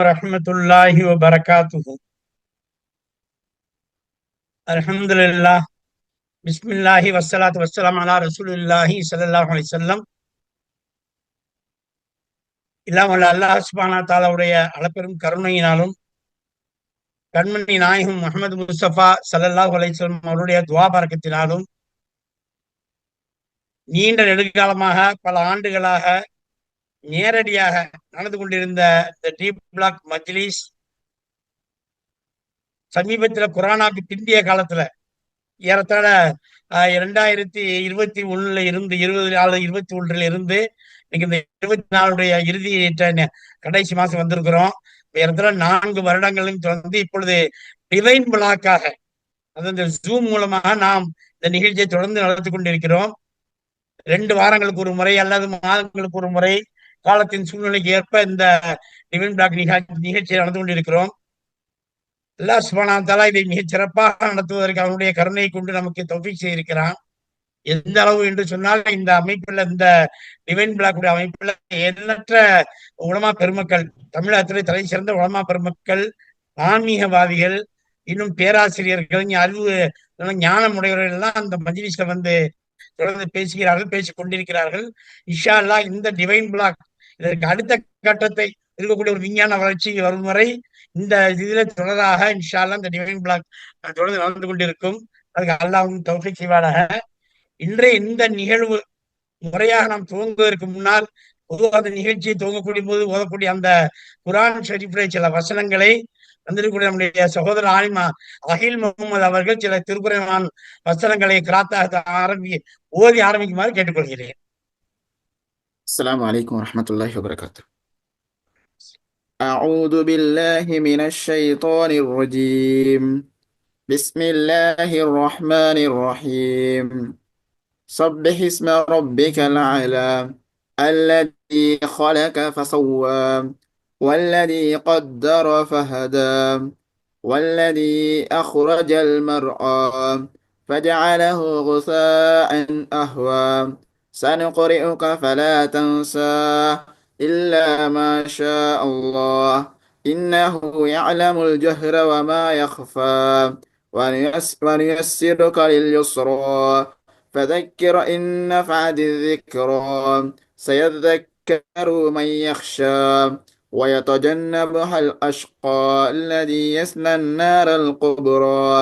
வரஹ்மத்துல்லாஹி வபரகாத்துஹு. அல்ஹம்துலில்லாஹ். பிஸ்மில்லாஹி வஸ்ஸலாத்து வஸ்ஸலாம் அலா ரசூலில்லாஹி ஸல்லல்லாஹு அலைஹி வஸல்லம். எல்லாம் வல்ல அல்லாஹ் சுப்ஹானஹு வ தஆலாவுடைய அளப்பெரும் கருணையினாலும் கண்மணி நாயகம் முஹம்மது முஸ்தபா ஸல்லல்லாஹு அலைஹி வஸல்லம் அவருடைய துஆ பரக்கத்தினாலும் நீண்ட நெடுங்காலமாக பல ஆண்டுகளாக நேரடியாக நடந்து கொண்டிருந்த இந்த டீப் பிளாக் மஜ்லிஸ் சமீபத்தில் குரானாக்கு பிந்திய காலத்துல ஏறத்தாழ 2021 இருந்து 20 இருந்து இன்னைக்கு இந்த 24 இறுதி கடைசி மாசம் வந்திருக்கிறோம். ஏறத்தாழ 4 வருடங்களும் தொடர்ந்து இப்பொழுது டிவைன் பிளாக்காக அது இந்த ஜூம் மூலமாக நாம் இந்த நிகழ்ச்சியை தொடர்ந்து நடத்தி கொண்டிருக்கிறோம். 2 வாரங்களுக்கு ஒரு முறை அல்லது மாதங்களுக்கு ஒரு முறை காலத்தின் சூழ்நிலைக்கு ஏற்ப இந்த டிவைன் பிளாக் நிகழ்ச்சியை நடந்து கொண்டிருக்கிறோம். அல்லாஹ் சுப்ஹானஹு வ தஆலா இதை மிகச் சிறப்பாக நடத்துவதற்கு அவனுடைய கருணையை கொண்டு நமக்கு தௌஃபீக் செய்திருக்கிறான். எந்த அளவு என்று சொன்னால் இந்த அமைப்புல இந்த டிவைன் பிளாக்குடைய அமைப்புல எண்ணற்ற உலமா பெருமக்கள், தமிழகத்திலே தலை சிறந்த உலமா பெருமக்கள், ஆன்மீகவாதிகள், இன்னும் பேராசிரியர்கள், அறிவு ஞானம் உடையவர்கள் எல்லாம் அந்த மஜ்லிஸ்ல வந்து தொடர்ந்து பேசுகிறார்கள், பேசிக் கொண்டிருக்கிறார்கள். இன்ஷா அல்லாஹ் இந்த டிவைன் பிளாக் இதற்கு அடுத்த கட்டத்தை இருக்கக்கூடிய ஒரு விஞ்ஞான வளர்ச்சி வரும் வரை இந்த இதுல தொடராக இன்ஷா அல்லாஹ் இந்த டிவைன் பிளாக் தொடர்ந்து நடந்து கொண்டிருக்கும். அதுக்கு அல்லாஹ் தௌஃபீக் செய்வானாக. இன்றைய இந்த நிகழ்வு முறையாக நாம் துவங்குவதற்கு முன்னால் பொதுவாக அந்த நிகழ்ச்சியை துவங்கக்கூடிய போது ஓதக்கூடிய அந்த குரான் ஷரீஃபிலே சில வசனங்களை வந்திருக்கக்கூடிய நம்முடைய சகோதரர் ஆலிமா அகில் முகமது அவர்கள் சில திருக்குரான் வசனங்களை கிராத்தாக ஓதி ஆரம்பிக்குமாறு கேட்டுக்கொள்கிறேன். السلام عليكم ورحمة الله وبركاته. أعوذ بالله من الشيطان الرجيم. بسم الله الرحمن الرحيم. سبح اسم ربك الأعلى الذي خلق فسوى والذي قدر فهدى والذي أخرج المرعى فجعله غثاء أهوى سنقرئك فلا تنسى إلا ما شاء الله إنه يعلم الجهر وما يخفى ونيسرك لليسرى فذكر إن نفعت الذكرى سيذكر من يخشى ويتجنبها الأشقى الذي يصلى النار الكبرى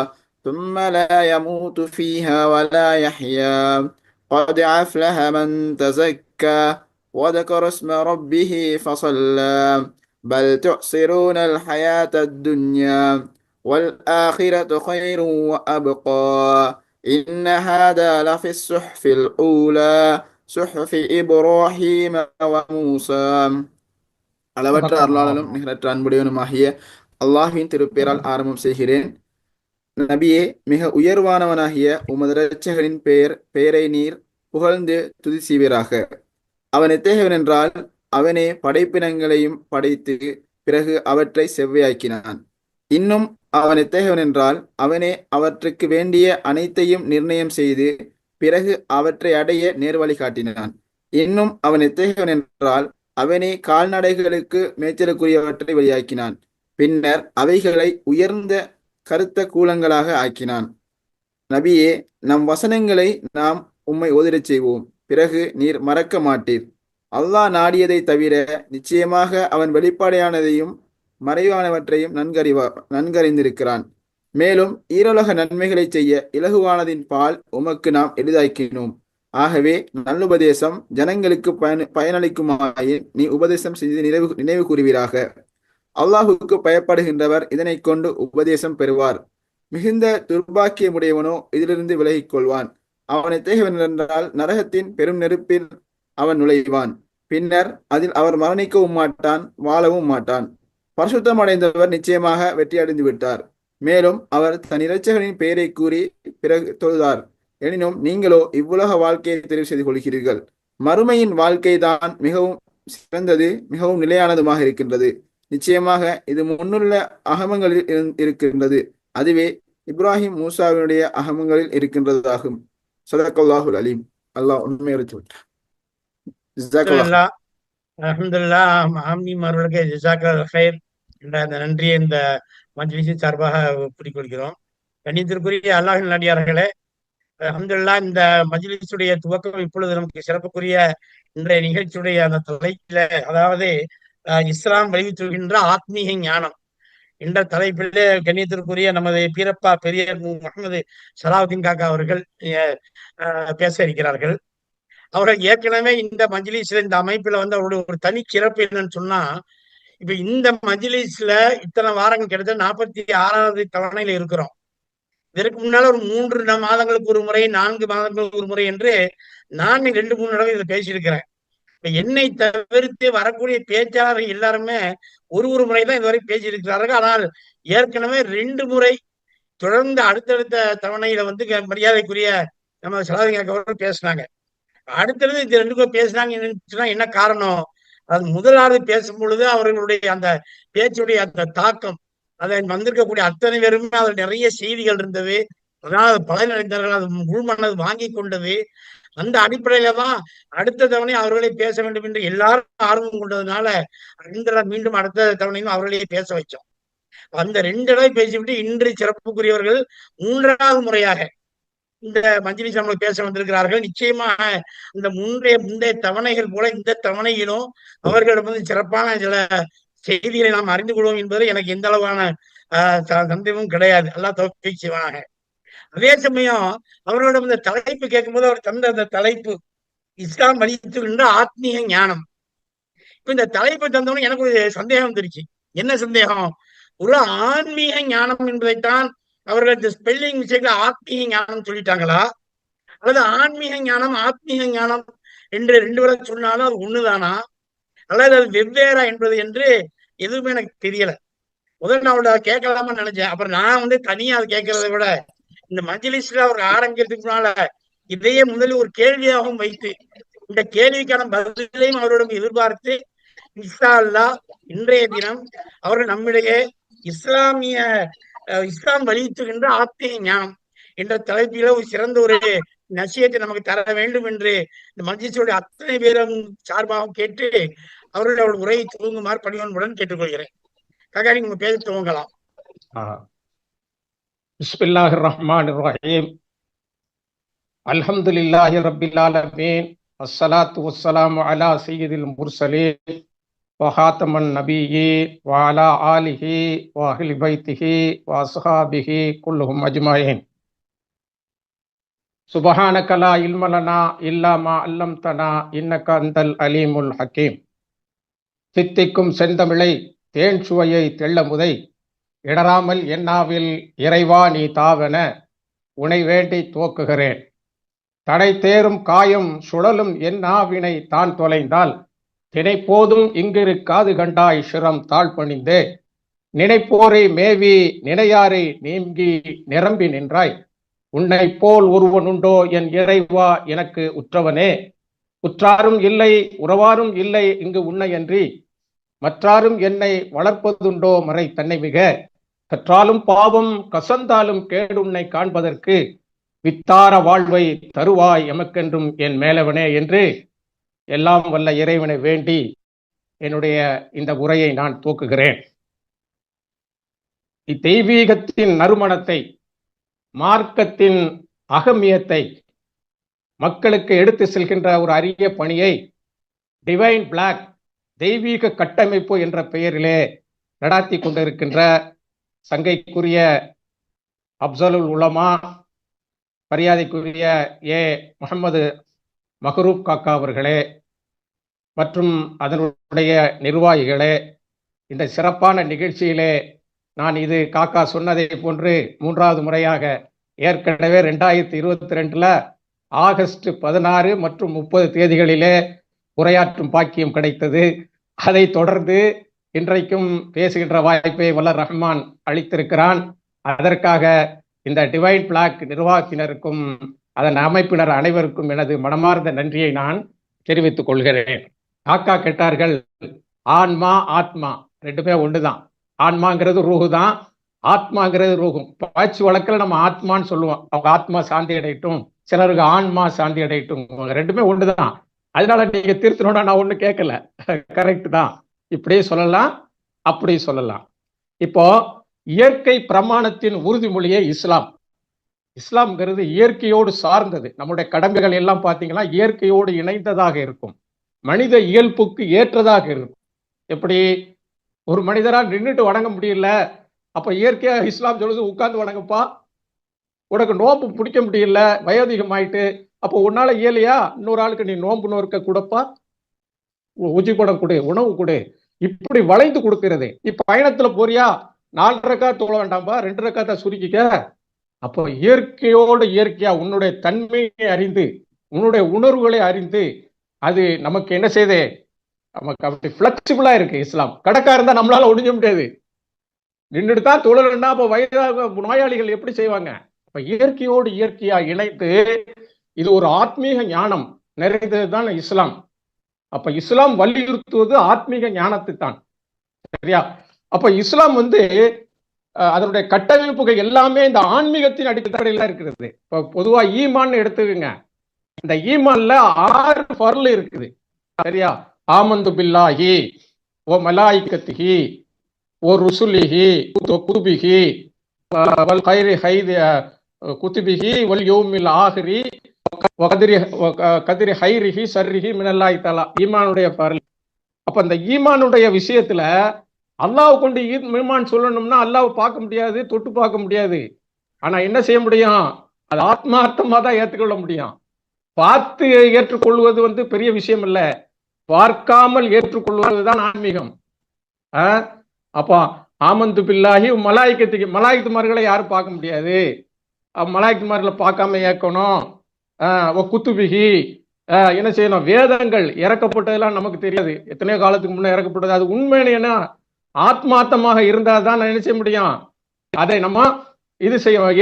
ثم لا يموت فيها ولا يحيا قد أفلح من تزكى وذكر اسم ربه فصلى بل تؤثرون الحياة الدنيا والآخرة خير وأبقى إن هذا لفي الصحف الأولى صحف إبراهيم وموسى. அளவற்ற அருளாளனும் நிகரற்ற அன்புடையவனுமாகிய அல்லாஹ்வின் திருப்பெயரால் ஆரம்பம் செய்கிறேன். நபியே, மிக உயர்வானவனாகிய உமது இரட்சகரின் பெயரை நீர் புகழ்ந்து துதி செய்வீராக. அவன் எத்தகையவன் என்றால், அவனே படைப்பினங்களையும் படைத்து பிறகு அவற்றை செவ்வையாக்கினான். இன்னும் அவன் எத்தகையவன் என்றால், அவனே அவற்றுக்கு வேண்டிய அனைத்தையும் நிர்ணயம் செய்து பிறகு அவற்றை அடைய நேர்வழி காட்டினான். இன்னும் அவன் எத்தகையவன் என்றால், அவனே கால்நடைகளுக்கு மேய்ச்சலுக்குரியவற்றை வெளியாக்கினான். பின்னர் அவைகளை உயர்ந்த கருத்த கூலங்களாக ஆக்கினான். நபியே, நம் வசனங்களை நாம் உம்மை ஓதிடச் செய்வோம், பிறகு நீர் மறக்க மாட்டீர். அல்லாஹ் நாடியதை தவிர நிச்சயமாக அவன் வெளிப்பாடையானதையும் மறைவானவற்றையும் நன்கறிந்திருக்கிறான். மேலும் ஈரோலக நன்மைகளை செய்ய இலகுவானதின் பால் உமக்கு நாம் எளிதாக்கினோம். ஆகவே நல்லுபதேசம் ஜனங்களுக்கு பயனளிக்குமாயின் நீ உபதேசம் செய்து நினைவு கூறுவீராக. அல்லாஹுக்கு பயப்படுகின்றவர் இதனை கொண்டு உபதேசம் பெறுவார். மிகுந்த துர்பாக்கியமுடையவனோ இதிலிருந்து விலகிக் கொள்வான். அவன் எத்தகையவன் என்றால், நரகத்தின் பெரும் நெருப்பில் அவன் நுழைவான். பின்னர் அதில் அவர் மரணிக்கவும் மாட்டான், வாழவும் மாட்டான். பரிசுத்தம் அடைந்தவர் நிச்சயமாக வெற்றி அடைந்து விட்டார். மேலும் அவர் தன் இரட்சகனின் பெயரை கூறி பிறகு தொழுதார். எனினும் நீங்களோ இவ்வுலக வாழ்க்கையை தெரிவு செய்து கொள்கிறீர்கள். மறுமையின் வாழ்க்கை தான் மிகவும் சிறந்தது, மிகவும் நிலையானதுமாக இருக்கின்றது. நிச்சயமாக இது முன்னுள்ள அகமங்களில் இருக்கின்றது. அதுவே இப்ராஹிம் மூசாவினுடைய அகமங்களில் இருக்கின்றதாகும். ஸதக்கல்லாஹுல் அலீம். அல்லாஹ் உண்மையை சொல்லிட்டார். அல்ஹம்துலில்லாஹ். ஆமீன் அவர்களுக்கு ஜஸாக்கல்லாஹு கைர். என்ற அந்த நன்றியை இந்த மஜ்லிஸின் சார்பாக கூறிக்கொள்கிறோம். கண்ணியத்திற்குரிய அல்லாஹின் நல்லடியார்களே, அல்ஹம்துலில்லாஹ், இந்த மஜ்லிஸுடைய துவக்கம் இப்பொழுது நமக்கு சிறப்புக்குரிய இன்றைய நிகழ்ச்சியுடைய அந்த தலைப்பில, அதாவது இஸ்லாம் வலியுறுத்துகின்ற ஆத்மீக ஞானம் என்ற தலைப்பிலே கண்ணியத்திற்குரிய நமது பீரப்பா பெரியார் முகமது சலாவுதீன் காக்கா அவர்கள் பேச இருக்கிறார்கள். அவர்கள் ஏற்கனவே இந்த மஜ்லிஸ்ல, இந்த அமைப்புல வந்து அவருடைய ஒரு தனி சிறப்பு என்னன்னு சொன்னா, இப்ப இந்த மஜ்லிஸ்ல இத்தனை வாரங்கள் கிட்டத்தட்ட 46வது தவணையில இருக்கிறோம். இதற்கு முன்னால ஒரு 3 மாதங்களுக்கு ஒரு முறை, 4 மாதங்களுக்கு ஒரு முறை என்று நான் 2-3 தடவை இதில் பேசியிருக்கிறேன். இப்ப என்னை தவிர்த்து வரக்கூடிய பேச்சாளர்கள் எல்லாருமே ஒரு முறை தான் இதுவரை பேசியிருக்கிறார்கள். ஆனால் ஏற்கனவே 2 முறை தொடர்ந்து அடுத்தடுத்த தவணையில வந்து மரியாதைக்குரிய நம்ம சலாதிங்க அவர்கள் பேசினாங்க. அடுத்தது இது 2 பேசினாங்க. என்ன காரணம்? அது முதலாவது பேசும் பொழுது அவர்களுடைய அந்த பேச்சுடைய அந்த தாக்கம், அதை வந்திருக்கக்கூடிய அத்தனை பேருமே அதில் நிறைய செய்திகள் இருந்தது. அதனால பலனடைந்தார்கள். அது முழுமனது வாங்கி கொண்டது. அந்த அடிப்படையில தான் அடுத்த தவணை அவர்களே பேச வேண்டும் என்று எல்லாரும் ஆர்வம் கொண்டதுனால மீண்டும் அடுத்த தவணையும் அவர்களே பேச வச்சோம். அந்த 2 தடவை பேசிவிட்டு இன்று சிறப்புக்குரியவர்கள் 3வது முறையாக இந்த மஜ்லிஸ் நம்மளுக்கு பேச வந்திருக்கிறார்கள். நிச்சயமாக இந்த முந்தைய தவணைகள் போல இந்த தவணையிலும் அவர்களிடம் வந்து சிறப்பான சில செய்திகளை நாம் அறிந்து கொள்வோம் என்பது எனக்கு எந்த அளவான சந்தேகமும் கிடையாது. அல்லாஹ் தௌஃபீக் செய்வானாக. அதே சமயம் அவர்களிடம் இந்த தலைப்பு கேட்கும்போது அவர் தந்த அந்த தலைப்பு இஸ்லாம் வலியுறுத்துகின்ற ஆத்மீக ஞானம். இப்ப இந்த தலைப்பை தந்தவொடனே எனக்கு ஒரு சந்தேகம் வந்துருச்சு. என்ன சந்தேகம்? ஒரு ஆன்மீக ஞானம் என்பதைத்தான் அவர்கள் இந்த ஸ்பெல்லிங் விஷயத்துல ஆத்மீக ஞானம் சொல்லிட்டாங்களா, அல்லது ஆன்மீக ஞானம் ஆத்மீக ஞானம் என்று 2 பேரை சொன்னாலும் அது ஒண்ணுதானா, அல்லது அது வெவ்வேறா என்பது என்று எதுவுமே எனக்கு தெரியல. முதல்ல நான் அவளை கேட்கலாமான்னு நினைச்சேன். அப்புறம் நான் வந்து தனியா அதை கேட்கறதை விட இந்த மஜ்லிஸ்ல அவர் ஆரம்பிக்கிறதுக்கு முன்னால இதையே முதலில் ஒரு கேள்வியாகவும் வைத்து இந்த கேள்விக்கான பதிலையும் அவரிடம் எதிர்பார்த்து இன்ஷா அல்லாஹ் இன்றைய தினம் அவர்கள் நம்மிடையே இஸ்லாம் வலியுறுத்துகின்ற ஆத்மீக ஞானம் என்ற தலைப்பில ஒரு சிறந்த ஒரு நசியத்தை நமக்கு தர வேண்டும் என்று இந்த மஜ்லிஸோட அத்தனை பேரும் சார்பாகவும் கேட்டு அவர்கள் உரையை துவங்குமாறு பணிவன்புடன் கேட்டுக்கொள்கிறேன். காக்கா, நீங்க பேச துவங்கலாம். பிஸ்மில்லாஹிர் ரஹ்மானிர் ரஹீம். அல்ஹம்துலில்லாஹி ரப்பில் ஆலமீன். அஸ்ஸலாத்து வஸ்ஸலாமு அலா சய்யிதில் முர்சலீன் வ ஹாத்தமன் நபிய்யீன் வ அலா ஆலிஹி வ அஹ்லி பைத்திஹி வ அஸ்ஹாபிஹி குல்லுஹும் அஜ்மஈன். சுப்ஹானக லா இல்ம லனா இல்லா மா அல்லம்தனா இன்னக அன்தல் அலீமுல் ஹக்கீம். தித்திக்கும் செந்தமிழை தேன் சுவையை தெள்ளமுதை இடராமல் என்னாவில் இறைவா நீ தாவென உனை வேண்டி துவக்குகிறேன். தடை தேரும் காயம் சுழலும் என் நாவினை தான் தொலைந்தால் தினைப்போதும் இங்கிருக்காது கண்டாய் சிரம் தாழ் பணிந்தே நினைப்போரை மேவி நினையாரை நீங்கி நிரம்பி நின்றாய். உன்னை போல் ஒருவன் உண்டோ என் இறைவா எனக்கு உற்றவனே. உற்றாரும் இல்லை உறவாரும் இல்லை இங்கு உன்னையன்றி மற்றாரும் என்னை வளர்ப்பதுண்டோ மறை தன்னை மிக. கற்றாலும் பாவம் கசந்தாலும் கேடுன்னை காண்பதற்கு வித்தார வாழ்வை தருவாய் எமக்கென்றும் என் மேலவனே என்று எல்லாம் வல்ல இறைவனை வேண்டி என்னுடைய இந்த உரையை நான் துவக்குகிறேன். இத்தெய்வீகத்தின் நறுமணத்தை, மார்க்கத்தின் அகமியத்தை மக்களுக்கு எடுத்து செல்கின்ற ஒரு அரிய பணியை டிவைன் பிளாக், தெய்வீக கட்டமைப்பு என்ற பெயரிலே நடாத்தி கொண்டிருக்கின்ற சங்கைக்குரிய அப்சலுல் உலமா மரியாதைக்குரிய முகமது மஹரூப் காக்கா அவர்களே மற்றும் அதனுடைய நிர்வாகிகளே, இந்த சிறப்பான நிகழ்ச்சியிலே நான் இது காக்கா சொன்னதை போன்று 3வது முறையாக ஏற்கனவே 2022 ஆகஸ்ட் 16 மற்றும் 30 தேதிகளிலே உரையாற்றும் பாக்கியம் கிடைத்தது. அதை தொடர்ந்து இன்றைக்கும் பேசுகின்ற வாய்ப்பை வல்ல ரஹ்மான் அளித்திருக்கிறான். அதற்காக இந்த டிவைன் பிளாக் நிர்வாகத்தினருக்கும் அதன் அமைப்பினர் அனைவருக்கும் எனது மனமார்ந்த நன்றியை நான் தெரிவித்துக் கொள்கிறேன். காக்கா கேட்டார்கள், ஆன்மா ஆத்மா ரெண்டுமே ஒண்ணுதான். ஆன்மாங்கிறது ரூஹு தான், ஆத்மாங்கிறது ரூஹும். பாய்ச்சி வழக்கில் நம்ம ஆத்மான்னு சொல்லுவோம். அவங்க ஆத்மா சாந்தி அடையட்டும், சிலருக்கு ஆன்மா சாந்தி அடையட்டும், ரெண்டுமே ஒண்ணுதான். அதனால நீங்க திருத்தணும்னா நான் ஒண்ணு கேட்கல, கரெக்ட் தான். இப்படியே சொல்லலாம், அப்படி சொல்லலாம். இப்போ இயற்கை பிரமாணத்தின் உறுதிமொழியே இஸ்லாம். இஸ்லாம்ங்கிறது இயற்கையோடு சார்ந்தது. நம்முடைய கடமைகள் எல்லாம் பாத்தீங்கன்னா இயற்கையோடு இணைந்ததாக இருக்கும், மனித இயல்புக்கு ஏற்றதாக இருக்கும். எப்படி ஒரு மனிதரால் நின்றுட்டு வணங்க முடியல, அப்ப இயற்கையா இஸ்லாம் சொல்லுது உட்கார்ந்து வணங்கப்பா. உனக்கு நோம்பு பிடிக்க முடியல, வயோதிகம் ஆயிட்டு, அப்போ உன்னால இயலையா, இன்னொரு ஆளுக்கு நீ நோம்பு நோர்க்க கூடப்பா, உஜிபடம் கொடு, உணவு கொடு, இப்படி வளைந்து கொடுக்கிறது. இப்ப பயணத்துல போறியா, 4 ரக்காத் தொழ வேண்டாம்பா, 2 ரக்காத்தை சுருக்கிக்க. அப்போ இயற்கையோடு இயற்கையா உன்னுடைய தன்மையை அறிந்து, உன்னுடைய உணர்வுகளை அறிந்து, அது நமக்கு என்ன செய்யுது, நமக்கு அப்படி பிளெக்சிபிளா இருக்கு இஸ்லாம். கடக்கா இருந்தா நம்மளால ஒடிஞ்ச முடியாது, நின்றுட்டு தான் தொழலன்னா அப்ப வயதாக நோயாளிகள் எப்படி செய்வாங்க? அப்ப இயற்கையோடு இயற்கையா இணைத்து, இது ஒரு ஆத்மீக ஞானம் நிறைந்ததுதான் இஸ்லாம். அப்ப இஸ்லாம் வலியுறுத்துவது ஆத்மீக ஞானத்தை தான். சரியா? அப்ப இஸ்லாம் அதனுடைய கட்டமைப்புகள் எல்லாமே இந்த ஆன்மீகத்தின் அடிப்படையில் இருக்கிறது. இப்ப பொதுவா ஈமான் எடுத்துக்கங்க, இந்த ஈமான்ல 6 ஃபர்ல் இருக்குது. சரியா? ஆமந்து பில்லாஹி ஓ மலாயிகத்திஹி ஓ ருசுலிஹி ஓ குதுபிஹி வல் கைரி ஹைதி குதுபிஹி வல் யௌமில் ஆஹிரி கதிரி ஹைரிஹி சர்ரிஹி மினல்லாஹி தஆலா. ஈமானுடைய ஃபர்ல். அப்ப இந்த ஈமானுடைய விஷயத்துல அல்லாஹ் கொண்டு ஈமான் சொல்லணும்னா அல்லாஹ் பார்க்க முடியாது, தொட்டு பார்க்க முடியாது. ஆனா என்ன செய்ய முடியும், அது ஆத்மார்த்தமா தான் ஏற்றுக்கொள்ள முடியும். பார்த்து ஏற்றுக்கொள்வது பெரிய விஷயம் இல்ல, பார்க்காமல் ஏற்றுக்கொள்வதுதான் ஆன்மீகம். அப்ப ஆமந்து பில்லாஹி மலாய்க்கத்துக்கு, மலாய்க்குமார்களை யாரும் பார்க்க முடியாது, மலாய்க்குமார்களை பார்க்காம ஏற்கணும். குத்துபிகி என்ன செய்யணும், வேதங்கள் இறக்கப்பட்டதெல்லாம் நமக்கு தெரியாது, எத்தனையோ காலத்துக்கு முன்னே இறக்கப்பட்டது, அது உண்மைன்னு என்ன ஆத்மார்த்தமாக இருந்தால் தான் என்ன செய்ய முடியும், அதை நம்ம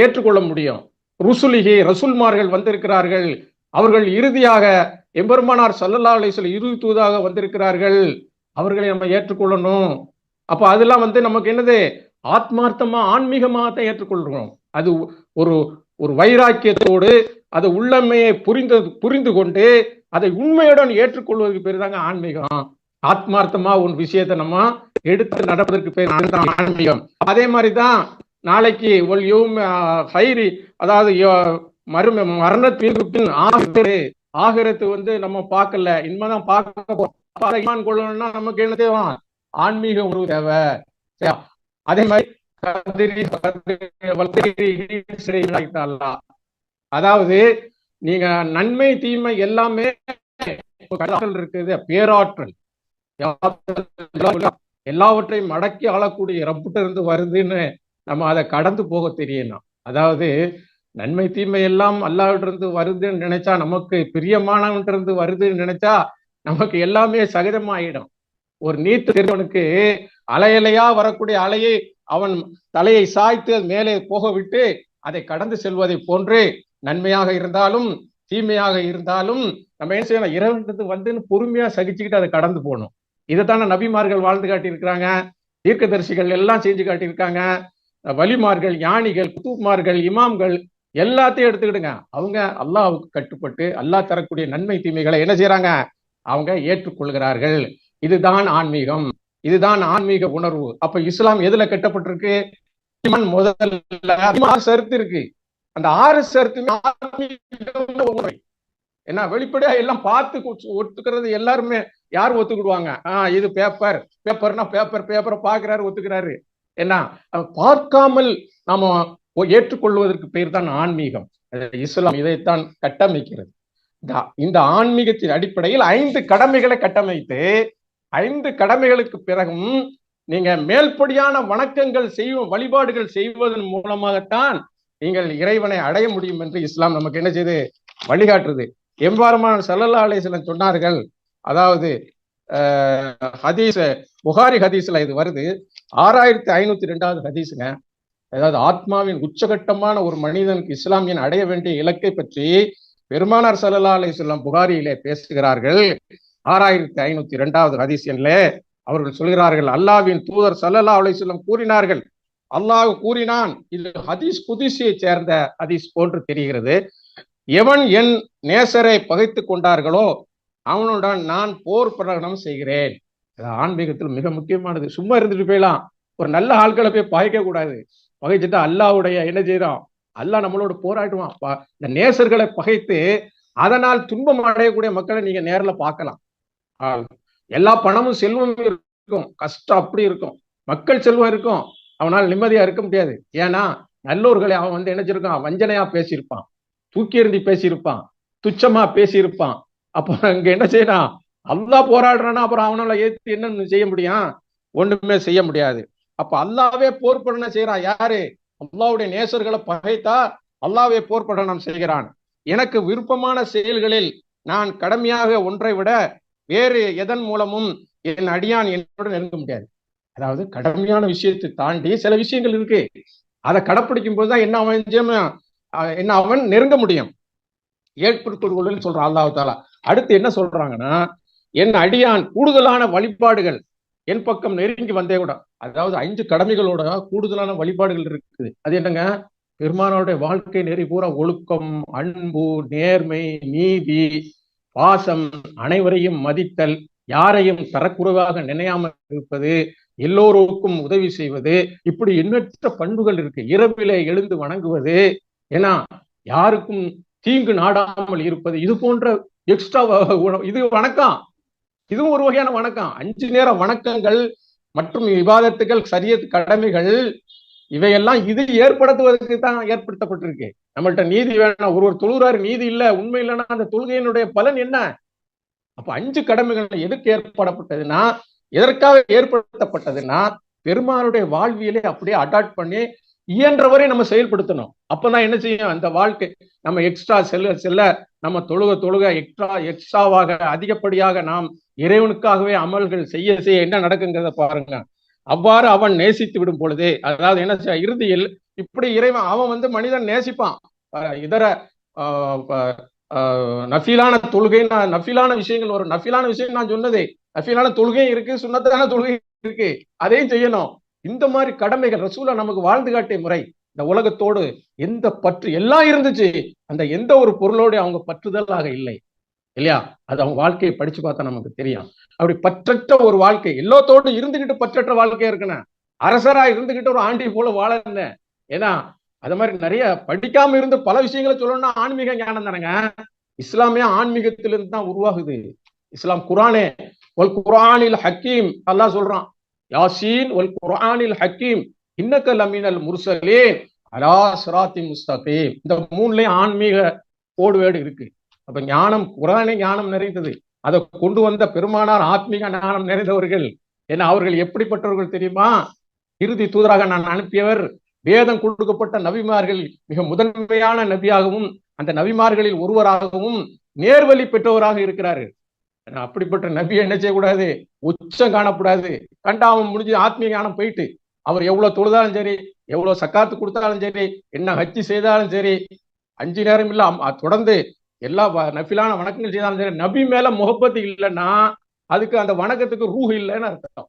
ஏற்றுக்கொள்ள முடியும். ருசுலிகி, ரசூல்மார்கள் வந்திருக்கிறார்கள், அவர்கள் இறுதியாக எம்பெருமானார் ஸல்லல்லாஹு அலைஹி வஸல்லம் இறுதி தூதாக வந்திருக்கிறார்கள், அவர்களை நம்ம ஏற்றுக்கொள்ளணும். அப்ப அதெல்லாம் நமக்கு என்னது, ஆத்மார்த்தமா ஆன்மீகமாக தான் ஏற்றுக்கொள்கிறோம். அது ஒரு வைராக்கியத்தோடு அதை உள்ளமையை புரிந்து கொண்டு அதை உண்மையுடன் ஏற்றுக்கொள்வதற்கு பேர் தாங்க ஆன்மீகம். ஆத்மார்த்தமா ஒரு விஷயத்தை நம்ம எடுத்து நடப்பதற்கு பேர் ஆன்மீகம். அதே மாதிரிதான் நாளைக்கு அதாவது மரணத்திற்கு பின் ஆகிரத்து நம்ம பார்க்கல, இனிமேதான் பார்க்க போறோம். கொள்ளணும்னா நமக்கு என்ன தேவை, ஆன்மீக உணர்வு தேவை. அதே மாதிரி அதாவது நீங்க நன்மை தீமை எல்லாமே இருக்குது, பேராற்றல் எல்லாவற்றையும் அடக்கி ஆளக்கூடிய ரப்பிட்ட இருந்து வருதுன்னு நம்ம அதை கடந்து போக தெரியணும். அதாவது நன்மை தீமை எல்லாம் அல்லாஹ்விட்ட இருந்து வருதுன்னு நினைச்சா, நமக்கு பிரியமானவன்கிட்ட இருந்து வருதுன்னு நினைச்சா நமக்கு எல்லாமே சகஜமாயிடும். ஒரு நீட்டு தெரிவனுக்கு அலையலையா வரக்கூடிய அலையை அவன் தலையை சாய்த்து மேலே போக விட்டு அதை கடந்து செல்வதை போன்று நன்மையாக இருந்தாலும் தீமையாக இருந்தாலும் நம்ம என்ன செய்யணும், இறைவனுக்கு பொறுமையா சகிச்சுக்கிட்டு அதை கடந்து போகணும். இதைத்தானே நபிமார்கள் வாழ்ந்து காட்டியிருக்கிறாங்க, தீர்க்கதரிசிகள் எல்லாம் செஞ்சு காட்டியிருக்காங்க, வலிமார்கள், ஞானிகள், குத்துப்மார்கள், இமாம்கள் எல்லாத்தையும் எடுத்துக்கிடுங்க. அவங்க அல்லாஹ்வுக்கு கட்டுப்பட்டு அல்லாஹ் தரக்கூடிய நன்மை தீமைகளை என்ன செய்யறாங்க, அவங்க ஏற்றுக்கொள்கிறார்கள். இதுதான் ஆன்மீகம், இதுதான் ஆன்மீக உணர்வு. அப்ப இஸ்லாம் எதுல கட்டப்பட்டிருக்கு, முதல்ல 6 ஷரத்து இருக்கு. அந்த 6 ஷரத்துமே என்ன வெளிப்படையா எல்லாம் பார்த்து ஒத்துக்கிறது எல்லாருமே யார் ஒத்துக்கிடுவாங்க, இது பேப்பர்னா பேப்பரை பாக்குறாரு, ஒத்துக்கிறாரு. என்ன பார்க்காமல் நாம ஏற்றுக்கொள்வதற்கு பேர் தான் ஆன்மீகம். இஸ்லாம் இதைத்தான் கட்டமைக்கிறது. இந்த ஆன்மீகத்தின் அடிப்படையில் 5 கடமைகளை கட்டமைத்து 5 கடமைகளுக்கு பிறகும் நீங்க மேல்படியான வணக்கங்கள் வழிபாடுகள் செய்வதன் மூலமாகத்தான் நீங்கள் இறைவனை அடைய முடியும் என்று இஸ்லாம் நமக்கு என்ன செய்து வழிகாட்டுறது. எம்பெருமானார் ஸல்லல்லாஹு அலைஹி வஸல்லம் சொன்னார்கள், அதாவது ஹதீஸ், புகாரி ஹதீஸ்ல இது வருது, 6502வது ஹதீஸுங்க. அதாவது ஆத்மாவின் உச்சகட்டமான ஒரு மனிதனுக்கு இஸ்லாமியன் அடைய வேண்டிய இலக்கை பற்றி பெருமானார் ஸல்லல்லாஹு அலைஹி வஸல்லம் புகாரியிலே பேசுகிறார்கள். 6502வது ஹதீஸ் எண்ணிலே அவர்கள் சொல்கிறார்கள், அல்லாஹ்வின் தூதர் ஸல்லல்லாஹு அலைஹி வஸல்லம் கூறினார்கள், அல்லாஹ் கூறினான், இது ஹதீஸ் குதிசியை சேர்ந்த ஹதீஸ் போன்று தெரிகிறது, எவன் என் நேசரை பகைத்து கொண்டார்களோ அவனுடன் நான் போர் பிரகடனம் செய்கிறேன். ஆன்மீகத்தில் மிக முக்கியமானது. சும்மா இருந்துட்டு போயலாம், ஒரு நல்ல ஆட்களை போய் பகைக்க கூடாது. பகைச்சுட்டா அல்லாஹ்வுடைய என்ன செய்யறோம், அல்லாஹ் நம்மளோட போராடுவான். இந்த நேசர்களை பகைத்து அதனால் துன்பம் அடையக்கூடிய மக்களை நீங்க நேர்ல பார்க்கலாம். எல்லா பணமும் செல்வமும் இருக்கும், கஷ்டம் அப்படி இருக்கும். மக்கள் செல்வம் இருக்கும், அவனால் நிம்மதியா இருக்க முடியாது. ஏன்னா நல்லோர்களை அவன் வந்து நினைச்சிருக்கான், வஞ்சனையா பேசியிருப்பான், தூக்கி எறிஞ்சி பேசியிருப்பான், துச்சமா பேசியிருப்பான். அப்ப அங்க என்ன செய்யறான், அல்லாஹ் போராடுறான்னா அப்புறம் அவனால ஏத்து என்ன செய்ய முடியும், ஒண்ணுமே செய்ய முடியாது. அப்ப அல்லாவே போர் பண்ண செய்யறான். யாரு, அல்லாஹ்வுடைய நேசர்களை பகைத்தா அல்லாவே போர் பண்ண செய்கிறான். எனக்கு விருப்பமான செயல்களில் நான் கடமையாக ஒன்றை விட வேறு எதன் மூலமும் என் அடியான் என்னோட நெருங்க முடியாது. அதாவது கடமையான விஷயத்தை தாண்டி சில விஷயங்கள் இருக்கு, அதை கடைப்பிடிக்கும் போதுதான் என்ன அவன் நெருங்க முடியும், ஏற்படுத்திக் சொல்றான் அல்லாஹ் தாலா. அடுத்து என்ன சொல்றாங்கன்னா, என் அடியான் கூடுதலான வழிபாடுகள் என் பக்கம் நெருங்கி வந்தே கூட, அதாவது 5 கடமைகளோட கூடுதலான வழிபாடுகள் இருக்குது. அது என்னங்க, பெருமானாருடைய வாழ்க்கை நெறி பூரா ஒழுக்கம், அன்பு, நேர்மை, நீதி, பாசம், அனைவரையும் மதித்தல், யாரையும் தரக்குறைவாக நினையாமல் இருப்பது, எல்லோருக்கும் உதவி செய்வது, இப்படி எண்ணற்ற பண்புகள் இருக்கு. இரவிலே எழுந்து வணங்குவது, ஏன்னா யாருக்கும் தீங்கு நாடாமல் இருப்பது, இது போன்ற எக்ஸ்ட்ரா இது வணக்கம், இதுவும் ஒரு வகையான வணக்கம். 5 நேர வணக்கங்கள் மற்றும் விவாதத்துகள், சரியத் கடமைகள், இவையெல்லாம் இது ஏற்படுத்துவதற்கு தான் ஏற்படுத்தப்பட்டிருக்கு. நம்மள்ட்ட நீதி வேணாம், ஒருவர் தொழுகிறாரு நீதி இல்ல, உண்மை இல்லைன்னா அந்த தொழுகையினுடைய பலன் என்ன? அப்ப 5 கடமைகள் எதுக்கு ஏற்படப்பட்டதுன்னா, எதற்காக ஏற்படுத்தப்பட்டதுன்னா, பெருமானுடைய வாழ்வியலை அப்படியே அடாப்ட் பண்ணி இயன்றவரை நம்ம செயல்படுத்தணும். அப்பதான் என்ன செய்யும், அந்த வாழ்க்கை நம்ம எக்ஸ்ட்ரா செல்ல நம்ம தொழுக எக்ஸ்ட்ராவாக அதிகப்படியாக நாம் இறைவனுக்காகவே அமல்கள் செய்ய என்ன நடக்குங்கிறத பாருங்க. அவ்வாறு அவன் நேசித்து விடும் பொழுது, அதாவது என்ன இறுதியில் இப்படி இறைவன் அவன் வந்து மனிதன் நேசிப்பான். இதர நஃபிலான தொழுகை, நஃபிலான விஷயங்கள் வரும். நஃபிலான விஷயம் நான் சொன்னதே, நஃபிலான தொழுகையும் இருக்கு, சுன்னத்தான தொழுகை இருக்கு, அதையும் செய்யணும். இந்த மாதிரி கடமைகள் ரசூலா நமக்கு வாழ்ந்து காட்டிய முறை. இந்த உலகத்தோடு எந்த பற்று எல்லாம் இருந்துச்சு, அந்த எந்த ஒரு பொருளோடு அவங்க பற்றுதலாக இல்லை இல்லையா? அது அவங்க வாழ்க்கையை படிச்சு பார்த்தா நமக்கு தெரியும். அப்படி பற்றற்ற ஒரு வாழ்க்கை, எல்லாத்தோடு இருந்துகிட்டு பற்றற்ற வாழ்க்கையா இருக்கணும். அரசரா இருந்துகிட்டு ஒரு ஆண்டி போல வாழன்னு. ஏன்னா அது மாதிரி நிறைய படிக்காம இருந்து பல விஷயங்களை சொல்லணும்னா ஆன்மீக ஞானம் தானங்க. இஸ்லாமிய ஆன்மீகத்திலிருந்து தான் உருவாகுது. இஸ்லாம் குரானே ஒல் குரானில் ஹக்கீம் அல்லாஹ் சொல்றான், யாசீன் ஒல் குரானில் ஹக்கீம் இன்னக லமினல் முர்சலீன் அலா சிராத்தி முஸ்தகீம். இந்த 3லயும் ஆன்மீக கோடுவேடு இருக்கு. அப்ப ஞானம், குரானே ஞானம் நிறைந்தது. அதை கொண்டு வந்த பெருமானார் ஆத்மீக ஞானம் நிறைந்தவர்கள். ஏன்னா அவர்கள் எப்படிப்பட்டவர்கள் தெரியுமா? இறுதி தூதராக நான் அனுப்பியவர், வேதம் கொடுக்கப்பட்ட நபிமார்கள் மிக முதன்மையான நபியாகவும் அந்த நபிமார்களில் ஒருவராகவும் நேர்வழி பெற்றவராக இருக்கிறாரு. அப்படிப்பட்ட நபியை என்ன செய்யக்கூடாது, உச்சம் காணக்கூடாது. கண்டாமம் முடிஞ்சு ஆத்மீக ஞானம் போயிட்டு அவர் எவ்வளவு தொழுதாலும் சரி, எவ்வளவு சக்காத்து கொடுத்தாலும் சரி, என்ன ஹஜ்ஜி செய்தாலும் சரி, 5 நேரம் இல்ல தொடர்ந்து எல்லா நஃபிலான வணக்கங்கள் செய்தாலும் சரி, நபி மேல முகப்பத்து இல்லைன்னா அதுக்கு அந்த வணக்கத்துக்கு ரூஹ் இல்லைன்னு அர்த்தம்.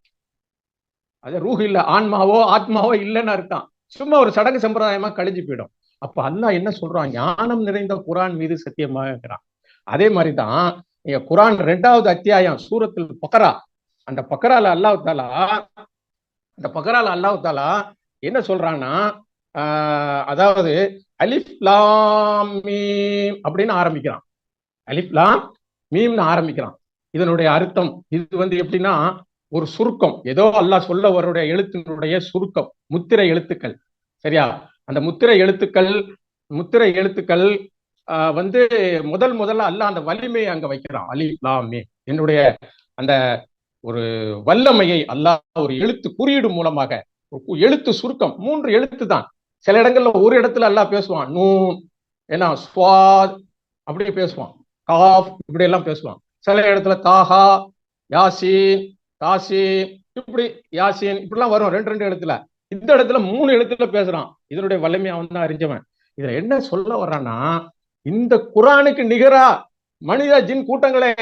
அது ரூஹ் இல்ல, ஆன்மாவோ ஆத்மாவோ இல்லைன்னு அர்த்தம். சும்மா ஒரு சடங்கு சம்பிரதாயமா கழிஞ்சு போயிடும். அப்ப அல்லாஹ் என்ன சொல்றான், ஞானம் நிறைந்த குரான் மீது சத்தியமாக இருக்கிறான். அதே மாதிரிதான் நீங்க குரான் 2வது அத்தியாயம் சூரத்துல் பக்ரா, அந்த பக்ரால அல்லாஹ் தாலா என்ன சொல்றான்னா, அதாவது அலிஃப் லாம் மீம் அப்படின்னு ஆரம்பிக்கிறான். அலிஃப் லாம் மீம்னு ஆரம்பிக்கிறான். இதனுடைய அர்த்தம் இது வந்து எப்படின்னா ஒரு சுருக்கம், ஏதோ அல்லாஹ் சொல்ல அவருடைய எழுத்தினுடைய சுருக்கம், முத்திரை எழுத்துக்கள். சரியா? அந்த முத்திரை எழுத்துக்கள் வந்து முதல்ல அல்லாஹ் அந்த வலிமையை அங்க வைக்கிறான். அலிஃப் லாம் மீம் என்னுடைய அந்த ஒரு வல்லமையை அல்லாஹ் ஒரு எழுத்து குறியீடு மூலமாக, எழுத்து சுருக்கம் 3 எழுத்து தான். சில இடங்கள்ல ஒரு இடத்துல அல்லாஹ் பேசுவான், நூன், ஏன்னா ஸ்வாத் அப்படியே பேசுவான், காஃப் இப்படி எல்லாம் பேசுவான். சில இடத்துல தாஹா, யாசீன், தாசீன், இப்படி யாசீன் இப்படிலாம் வரும் 2 இடத்துல. இந்த இடத்துல 3 எழுத்துல பேசுறான். இதனுடைய வல்லமை அவன் தான் அறிஞ்சவன். இதுல என்ன சொல்ல வர்றான்னா, இந்த குரானுக்கு நிகரா மனித ஜின் கூட்டங்களே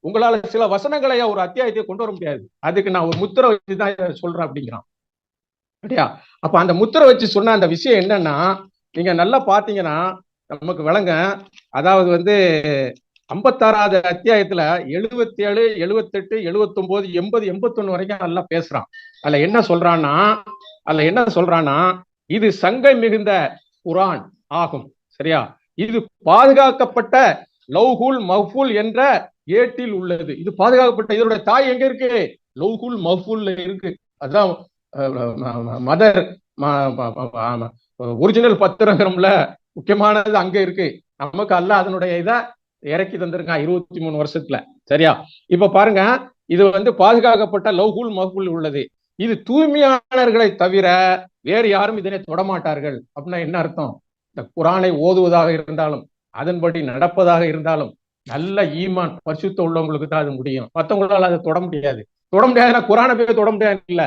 உங்களால சில வசனங்களை ஒரு அத்தியாயத்தை கொண்டு வர முடியாது, அதுக்கு நான் ஒரு முத்திரை வச்சுதான் சொல்றேன் அப்படிங்கிறான். அப்படியா? அப்ப அந்த முத்திரை வச்சு சொன்ன அந்த விஷயம் என்னன்னா, நீங்க நல்லா பாத்தீங்கன்னா நமக்கு விளங்க. அதாவது வந்து 56வது அத்தியாயத்துல 77, 78, 79, 80, 81 வரைக்கும் நல்லா பேசுறான். அதுல என்ன சொல்றான்னா, அதுல என்ன சொல்றான்னா, இது சங்கை மிகுந்த குரான் ஆகும். சரியா? இது பாதுகாக்கப்பட்ட லௌஹுல் மஹ்ஃபூல் என்ற ஏட்டில் உள்ளது. இது பாதுகாக்கப்பட்ட, இதனுடைய தாய் எங்க இருக்கு? லௌஹுல் மஹ்ஃபூல்ல இருக்கு. அதான் மதர் ஒரிஜினல் பத்திரங்கிறோம்ல, முக்கியமானது அங்க இருக்கு. நமக்கு அல்லாஹ் அதனுடைய இதை இறக்கி தந்திருக்கான் 23 வருஷத்துல. சரியா? இப்ப பாருங்க, இது பாதுகாக்கப்பட்ட லௌஹுல் மஹ்ஃபூல் உள்ளது. இது தூய்மையானவர்களை தவிர வேறு யாரும் இதனை தொடமாட்டார்கள். அப்படின்னா என்ன அர்த்தம்? இந்த குரானை ஓதுவதாக இருந்தாலும் அதன்படி நடப்பதாக இருந்தாலும் நல்ல ஈமான் பரிசுத்த உள்ளவங்களுக்கு தான் அது முடியும். மற்றவங்களால அதை தொட முடியாது. தொட முடியாதுன்னா குரானை போய் தொட முடியாது இல்ல,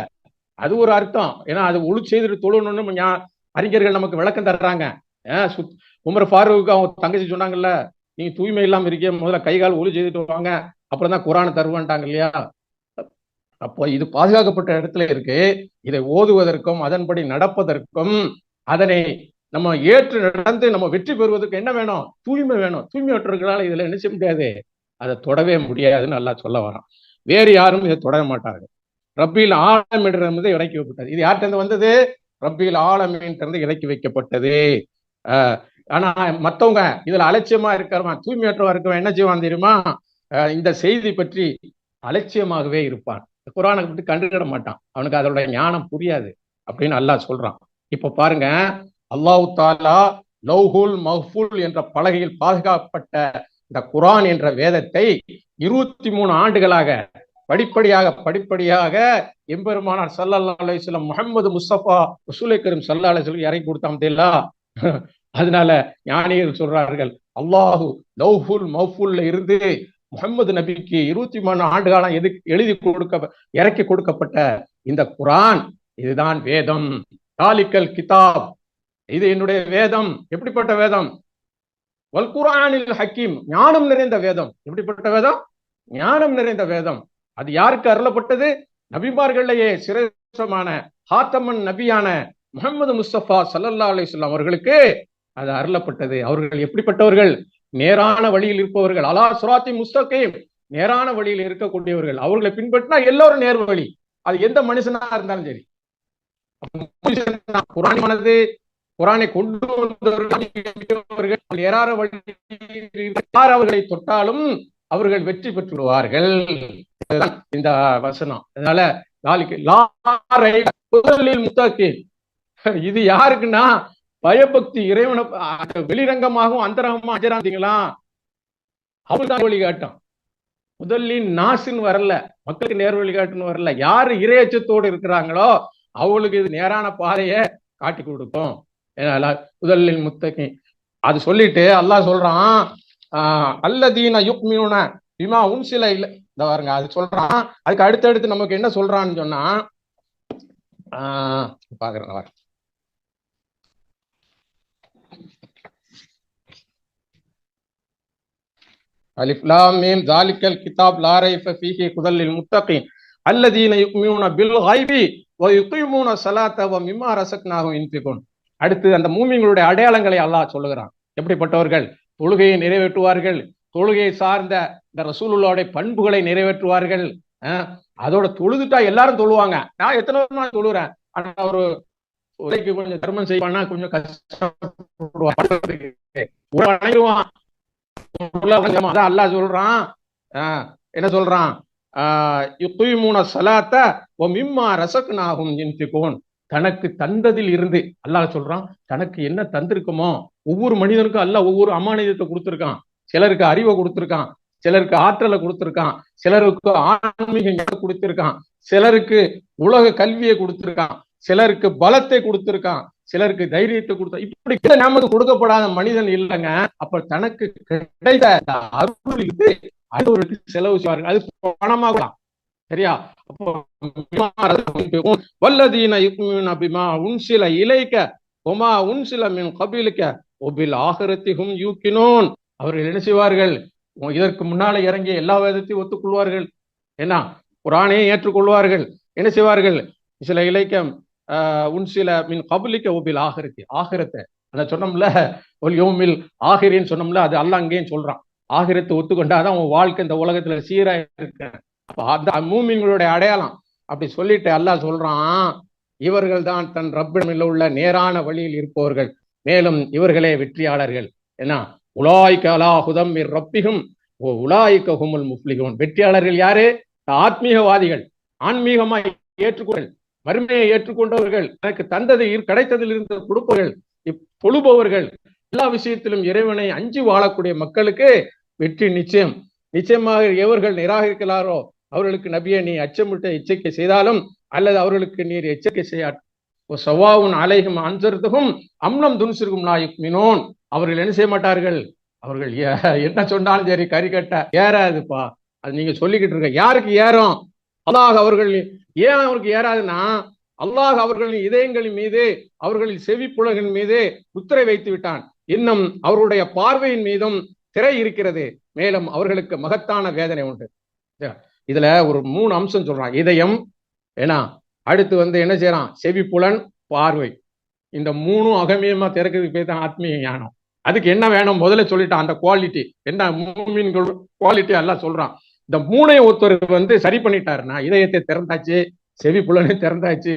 அது ஒரு அர்த்தம். ஏன்னா அது ஒழு செய்துட்டு தொழணும்னு அறிஞர்கள் நமக்கு விளக்கம் தர்றாங்க. உமர் ஃபாரூக் அவங்க தங்கச்சி சொன்னாங்கல்ல, நீங்க தூய்மை இல்லாம இருக்கே, முதல்ல கை கால் ஒழு செய்துட்டு வாங்க, அப்புறம் தான் குரானை தருவான்ட்டாங்க இல்லையா? அப்போ இது பாதுகாக்கப்பட்ட இடத்துல இருக்கு. இதை ஓதுவதற்கும் அதன்படி நடப்பதற்கும் அதனை நம்ம ஏற்று நடந்து நம்ம வெற்றி பெறுவதற்கு என்ன வேணும்? தூய்மை வேணும். தூய்மையற்றவர்களால் இதுல என்ன செய்ய முடியாது, அதை தொடவே முடியாதுன்னு அல்லாஹ் சொல்ல வரான். வேறு யாரும் இதை தொட மாட்டார்கள். ரப்பில் ஆலமீன் இறக்கி வைக்கப்பட்டது. இது யார்கிட்ட வந்தது? ரப்பில் ஆலமீன் இறக்கி வைக்கப்பட்டது. ஆனா மத்தவங்க இதுல அலட்சியமா இருக்கிறவன், தூய்மையற்றவா இருக்கவன் என்ன செய்வான் தெரியுமா? இந்த செய்தி பற்றி அலட்சியமாகவே இருப்பான். குரானை பற்றி கண்டுக்கிட மாட்டான். அவனுக்கு அதோட ஞானம் புரியாது அப்படின்னு அல்லாஹ் சொல்றான். இப்ப பாருங்க, அல்லாஹ் தாலா லௌஹுல் மஹ்ஃபூல் என்ற பலகையில் பாதுகாக்கப்பட்ட இந்த குரான் என்ற வேதத்தை 23 ஆண்டுகளாக படிப்படியாக எம்பெருமானார் ஸல்லல்லாஹு அலைஹி வஸல்லம் முஹம்மது முஸ்தபா ரசூலை கரீம் ஸல்லல்லாஹு அலைஹி வஸல்லம் இறக்கி கொடுத்தான் தெரியுமா? அதனால ஞானிகள் சொல்றார்கள், அல்லாஹு லௌஹுல் மஹ்ஃபூல்ல இருந்து முகமது நபிக்கு 23 ஆண்டு காலம் இறக்கி கொடுக்கப்பட்ட இந்த குரான், இதுதான் வேதம். தாலிக்கல் கிதாப், இது என்னுடைய வேதம். எப்படிப்பட்ட வேதம்? வல் குர்ஆனில் ஹக்கீம், ஞானம் நிறைந்த வேதம். எப்படிப்பட்ட வேதம்? ஞானம் நிறைந்த வேதம். அது யாருக்கு அருளப்பட்டது? நபிமார்களையே சிரேஷ்டமான ஹாத்தமன் நபியான முஹம்மது முஸ்தபா ஸல்லல்லாஹு அலைஹி வஸல்லம் அவர்களுக்கு அது அருளப்பட்டது. அவர்கள் எப்படிப்பட்டவர்கள்? நேரான வழியில் இருப்பவர்கள். அலா சிராத்தி முஸ்தகீம், நேரான வழியில் இருக்கக்கூடியவர்கள். அவர்களை பின்பற்றினா எல்லோரும் நேர் வழி. அது எந்த மனுஷனா இருந்தாலும் சரி. குரானானது, குரானை கொண்டு வந்தவர்கள் நேரான வழியில் அவர்களை தொட்டாலும் அவர்கள் வெற்றி பெற்று விடுவார்கள். இந்த வசனம். அதனால முஸ்தகீம், இது யாருக்குன்னா பயபக்தி, இறைவனை வெளிரங்கமாகவும் அந்தரங்கமா அஜராந்தீங்களா, அவர்தான் வழிகாட்டும். முதலின் நாசுன்னு வரல, மக்களுக்கு நேர் வழிகாட்டுன்னு வரல. யாரு இறையச்சத்தோடு இருக்கிறாங்களோ அவங்களுக்கு இது நேரான பாதையை காட்டி கொடுக்கும். முதலில் முத்தகி அது சொல்லிட்டு அல்லாஹ் சொல்றான், அல்லதீன யுக்மினூன பிமா உன்சில இல்ல, இந்த பாருங்க அது சொல்றான். அதுக்கு அடுத்தடுத்து நமக்கு என்ன சொல்றான்னு சொன்னா, பாக்குறேன் அலிஃப் லாம் மீம் ஸாலிகல் கிதாப் லா ரைஃப ஃபீஹி ஹுதல் லில் முத்தகீன் அல்லதீன யுக்மினூன பில் கைபி வ யுகீமூன ஸலாத்த வ மிம்மா ரஸக்னாஹும் யுன்ஃபிகூன். அடுத்து அந்த மூமின்களுடைய அடையாளங்களை அல்லாஹ் சொல்லுகிறான். எப்படிப்பட்டவர்கள்? தொழுகையை நிறைவேற்றுவார்கள், தொழுகையை சார்ந்த இந்த ரசூலுல்லாஹ்வுடைய பண்புகளை நிறைவேற்றுவார்கள். அதோட தொழுதுட்டா எல்லாரும் தொழுவாங்க. நான் எத்தனை வருஷம் தொழுறேன், ஆனா ஒரு கொஞ்சம் தர்மம் செய்வானா கொஞ்சம் கஷ்டப்படுவான். அல்லாஹ் சொல்றான், என்ன சொல்றான்? தனக்கு தந்ததில் இருந்து அல்லாஹ் சொல்றான், தனக்கு என்ன தந்திருக்குமோ ஒவ்வொரு மனிதனுக்கும் அல்லாஹ் ஒவ்வொரு அமானிதத்தை கொடுத்திருக்கான். சிலருக்கு அறிவை கொடுத்திருக்கான், சிலருக்கு ஆற்றலை கொடுத்திருக்கான், சிலருக்கு ஆன்மீக கொடுத்திருக்கான், சிலருக்கு உலக கல்வியை கொடுத்திருக்கான், சிலருக்கு பலத்தை கொடுத்திருக்கான், சிலருக்கு தைரியத்தை கொடுத்த. இப்படி நமக்கு கொடுக்கப்படாத மனிதன் இல்லைங்க. அப்ப தனக்கு கிடைத்த அருள் இது அடுத்தவருக்கு செலவு செய்வார்கள். அது பணமாகலாம். சரியா? அப்போ வல்லதீன யுக்மினூன பிமா உன்சில இலைக வமா உன்சில மின் கபிலிக வபில் ஆகிரத்தி ஹும் யூகினூன். அவர்கள் என்ன செய்வார்கள்? இதற்கு முன்னால இறங்கிய எல்லா வேதத்தையும் ஒத்துக்கொள்வார்கள். என்ன? குர்ஆனையும் ஏற்றுக்கொள்வார்கள். என்ன செய்வார்கள்? சில இலைக்கம் உன்சில மின் கபிலிக வபில் ஆகிரத்தி, ஆகிரத்தை அந்த சொன்னோம்ல, ஒல் யௌமில் ஆகிரின்னு சொன்னோம்ல, அது அல்லாஹ் அங்கேயும் சொல்றான். ஆகிரத்தை ஒத்துக்கொண்டாதான் உன் வாழ்க்கை இந்த உலகத்துல சீரா இருக்க. அப்ப அந்த மூமின்களுடைய அடையாளம் அப்படி சொல்லிட்டு அல்லாஹ் சொல்றான், இவர்கள் தான் தன் ரப்பிடமில் உள்ள நேரான வழியில் இருப்பவர்கள், மேலும் இவர்களே வெற்றியாளர்கள். ஏன்னா உலாய்க அலா ஹுதம் மிர் ரப்பிஹும் உலாய்க ஹுமுல் முஃப்லிஹூன். வெற்றியாளர்கள் யாரு? ஆத்மீகவாதிகள், ஆன்மீகமாய் ஏற்றுக்கொள் மறுமையை ஏற்றுக்கொண்டவர்கள், எனக்கு தந்தது கிடைத்ததில் இருந்து கொடுப்பவர்கள், தொழுபவர்கள், எல்லா விஷயத்திலும் இறைவனை அஞ்சி வாழக்கூடிய மக்களுக்கு வெற்றி நிச்சயம். நிச்சயமாக எவர்கள் நிராகரிக்கிறாரோ அவர்களுக்கு நபியை நீ அச்சமிட்ட எச்சரிக்கை செய்தாலும் அல்லது அவர்களுக்கு நீர் எச்சரிக்கை செய்யார் சவாவுன் அலைகும் அன்சர்த்துகும் அம்னம் துன்சிருக்கும் நாயுக்மினோன். அவர்கள் என்ன செய்ய மாட்டார்கள், அவர்கள் என்ன சொன்னாலும் சரி கறி கட்ட ஏறாதுப்பா. அது நீங்க சொல்லிக்கிட்டு இருக்க. யாருக்கு ஏறும்? அல்லாஹ் அவர்கள் ஏன் அவருக்கு ஏறாதுன்னா, அல்லாஹ் அவர்களின் இதயங்களின் மீது அவர்களின் செவிப்புலகின் மீது முத்திரை வைத்து விட்டான். இன்னும் அவருடைய பார்வையின் மீதும் திரை இருக்கிறது. மேலும் அவர்களுக்கு மகத்தான வேதனை உண்டு. இதுல ஒரு 3 அம்சம் சொல்றான். இதயம், ஏன்னா அடுத்து என்ன செய்யறான், செவிப்புலன், பார்வை. இந்த 3 அகமியமா திறக்கிறதுக்கு பேர் தான் ஆத்மீக ஞானம். அதுக்கு என்ன வேணும் முதல்ல சொல்லிட்டான். அந்த குவாலிட்டி என்ன, மூமின்கள் குவாலிட்டி எல்லாம் சொல்றான். இந்த 3ஐயும் ஒருத்தர் சரி பண்ணிட்டாருன்னா, இதயத்தை திறந்தாச்சு, செவிப்புலனை திறந்தாச்சு,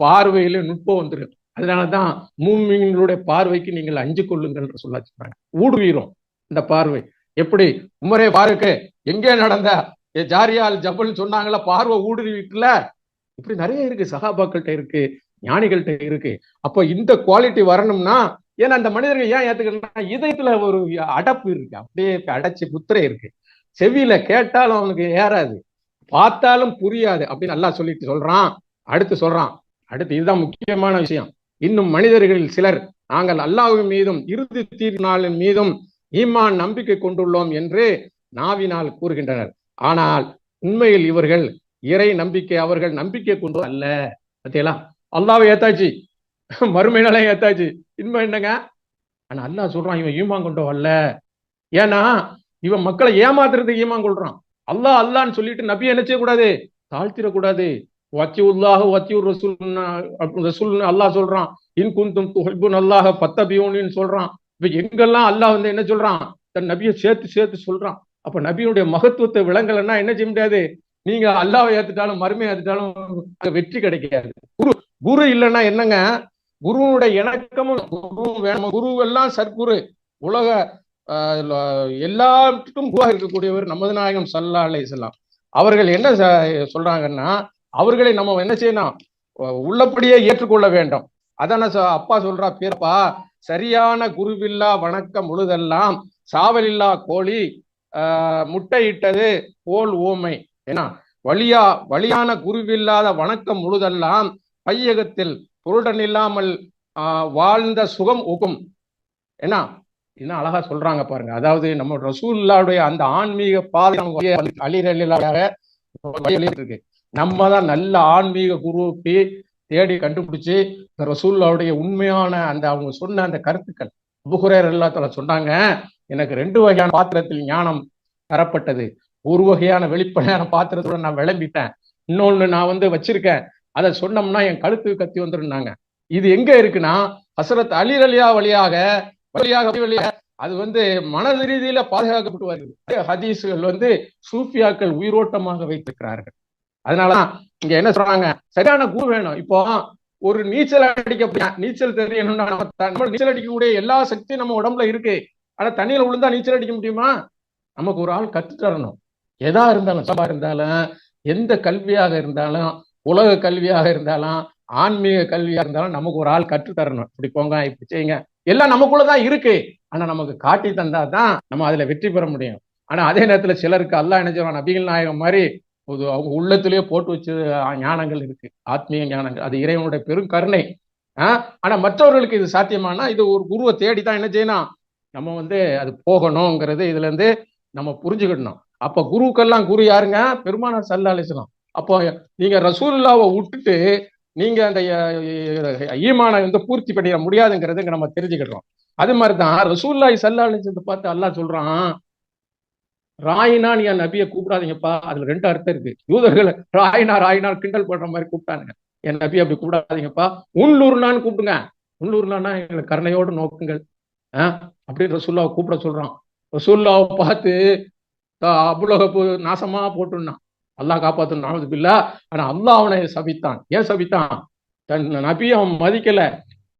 பார்வையில நுட்பம் வந்துடும். அதனாலதான் மூமின்களுடைய பார்வைக்கு நீங்கள் அஞ்சு கொள்ளுங்கள் சொல்ல சொல்றாங்க. ஊடுவீரும் இந்த பார்வை. எப்படி உமரே பாருக்கு எங்கே நடந்த ஜாரியால் ஜபல் சொன்னாங்களா, பார்வை ஊடுருவிட்டுல. இப்படி நிறைய இருக்கு, சகாபாக்கள்கிட்ட இருக்கு, ஞானிகள்கிட்ட இருக்கு. அப்போ இந்த குவாலிட்டி வரணும்னா, ஏன்னா அந்த மனிதர்கள் ஏன் ஏத்துக்கிறா, இதயத்துல ஒரு அடப்பு இருக்கு, அப்படியே அடைச்சு முத்திரை இருக்கு. செவியில கேட்டாலும் அவனுக்கு ஏறாது, பார்த்தாலும் புரியாது அப்படின்னு நல்லா சொல்லிட்டு சொல்றான். அடுத்து இதுதான் முக்கியமான விஷயம். இன்னும் மனிதர்களில் சிலர் நாங்கள் அல்லாஹ்வின் மீதும் இறுதி தீர்ப்பு நாளின் மீதும் ஈமான் நம்பிக்கை கொண்டுள்ளோம் என்று நாவினால் கூறுகின்றனர். ஆனால் உண்மையில் இவர்கள் இறை நம்பிக்கை அவர்கள் நம்பிக்கை கொண்டு அல்ல. பார்த்தீங்களா, அல்லாஹ்வை ஏத்தாச்சு, மறுமை நாளை ஏத்தாச்சு, இன்மை என்னங்க? ஆனா அல்லாஹ் சொல்றான் இவன் ஈமான் கொண்டோ அல்ல. ஏன்னா இவன் மக்களை ஏமாத்துறதுக்கு ஈமான் கொள்றான். அல்லான்னு சொல்லிட்டு நபி என்ன செய்யக்கூடாது, தாழ்த்திடக்கூடாது. வத்தியுல்லாஹ் வத்தியூர் ரசூல் அல்லாஹ் சொல்றான். இன் குந்தும் துஹிப்புன் அல்லாஹ் ஃபத்தபியூன்னு சொல்றான். இப்ப எங்கெல்லாம் அல்லாஹ் என்ன சொல்றான், தன் நபியை சேர்த்து சொல்றான். அப்ப நபியுடைய மகத்துவத்தை விளங்கலைன்னா என்ன செய்ய முடியாது, நீங்க அல்லாஹ்வை ஏத்துட்டாலும் மறுமையை ஏத்துட்டாலும் வெற்றி கிடைக்காது. குரு இல்லைன்னா என்னங்க, குருவுடைய இணக்கமும் குரு வேணும். குரு எல்லாம் சற்குரு, உலக எல்லாத்துக்கும் குருவாக இருக்கக்கூடியவர் நமது நாயகம் ஸல்லல்லாஹு அலைஹி வஸல்லம். அவர்கள் என்ன சொல்றாங்கன்னா, அவர்களை நம்ம என்ன செய்யணும், உள்ளபடியே ஏற்றுக்கொள்ள வேண்டும். அதான அப்பா சொல்றா, பேரப்பா சரியான குருவில்லா வணக்கம் முழுதெல்லாம் சாவலில்லா கோழி முட்டையிட்டது போல் ஓமை. ஏன்னா வழியான குருவில்லாத வணக்கம் முழுதெல்லாம் பையகத்தில் பொருடன் இல்லாமல் வாழ்ந்த சுகம் ஊக்கும். ஏன்னா என்ன அழகா சொல்றாங்க பாருங்க. அதாவது நம்ம ரசூலுல்லாஹ்வுடைய அந்த ஆன்மீக பாதை இருக்கு. நம்ம தான் நல்ல ஆன்மீக குருவுக்கு தேடி கண்டுபிடிச்சு ரசூலுல்லாஹ்வுடைய உண்மையான அந்த அவங்க சொன்ன அந்த கருத்துக்கள். அபூ ஹுரைரா ரலியல்லாஹு தஆலா சொன்னாங்க, எனக்கு 2 வகையான பாத்திரத்தில் ஞானம் தரப்பட்டது. ஒரு வகையான வெளிப்படையான பாத்திரத்தோட நான் விளம்பிட்டேன், இன்னொன்னு நான் வச்சிருக்கேன், அதை சொன்னோம்னா என் கழுத்து கத்தி வந்துருந்தாங்க. இது எங்க இருக்குன்னா, ஹஸரத் அலி வழியாக அது மனது ரீதியில பாதுகாக்கப்பட்டு வருது. ஹதீஸ்கள் சூஃபியாக்கள் உயிரோட்டமாக வைத்திருக்கிறார்கள். அதனாலதான் இங்க என்ன சொல்றாங்க, சரியான குரு வேணும். இப்போ ஒரு நீச்சல் நீச்சல் தெரியணும்னா நம்ம நீச்சல் அடிக்கக்கூடிய எல்லா சக்தியும் நம்ம உடம்புல இருக்கு. ஆனா தண்ணியில விழுந்தா நீச்சல் அடிக்க முடியுமா? நமக்கு ஒரு ஆள் கற்று தரணும். எதா இருந்தாலும் எந்த கல்வியாக இருந்தாலும், உலக கல்வியாக இருந்தாலும், ஆன்மீக கல்வியா இருந்தாலும் நமக்கு ஒரு ஆள் கற்று தரணும். இப்படி போங்க, இப்படி செய்யுங்க, எல்லாம் நமக்குள்ளதான் இருக்கு. ஆனா நமக்கு காட்டி தந்தாதான் நம்ம அதுல வெற்றி பெற முடியும். ஆனா அதே நேரத்துல சிலருக்கு அல்லாஹ் என்ன செய்வான், நபிகள் நாயகம் மாதிரி அவங்க உள்ளத்திலேயே போட்டு வச்சு ஞானங்கள் இருக்கு, ஆத்மீக ஞானங்கள். அது இறைவனுடைய பெரும் கருணை. ஆனா மற்றவர்களுக்கு இது சாத்தியமானா, இது ஒரு குருவை தேடிதான் என்ன செய்யணும், நம்ம அது போகணுங்கிறது இதுல இருந்து நம்ம புரிஞ்சுக்கிடணும். அப்ப குருக்கெல்லாம் குரு யாருங்க, பெருமானார் ஸல்லல்லாஹு அலைஹி வஸல்லம். அப்போ நீங்க ரசூலுல்லாஹ்வை விட்டுட்டு நீங்க அந்த ஈமானை பூர்த்தி பண்ணிட முடியாதுங்கிறது நம்ம தெரிஞ்சுக்கிடுறோம். அது மாதிரிதான் ரசூலுல்லாஹி ஸல்லல்லாஹு அலைஹி வஸல்லம் பார்த்து அல்லாஹ் சொல்றான், ராயினா நீ என் நபியை கூப்பிடாதீங்கப்பா. அதுல 2 அர்த்தம் இருக்கு. யூதர்கள் ராயினா கிண்டல் பண்ற மாதிரி கூப்பிட்டானுங்க. என் நபி அப்படி கூப்பிடாதீங்கப்பா, உன்லூர்னான்னு கூப்பிடுங்க. உன்லூர்னா எங்களை கருணையோடு நோக்குங்கள் அப்படின்னு ரசூலுல்லாஹ் கூப்பிட சொல்றான். ரசூலுல்லாஹ் பார்த்து அபூலஹப் நாசமா போட்டுனான், அல்லாஹ் காப்பாத்தணும், நாஊது பில்லாஹ். ஆனா அல்லாஹ் அவனை சபித்தான். ஏன் சபித்தான்? தன் நபியை அவன் மதிக்கல,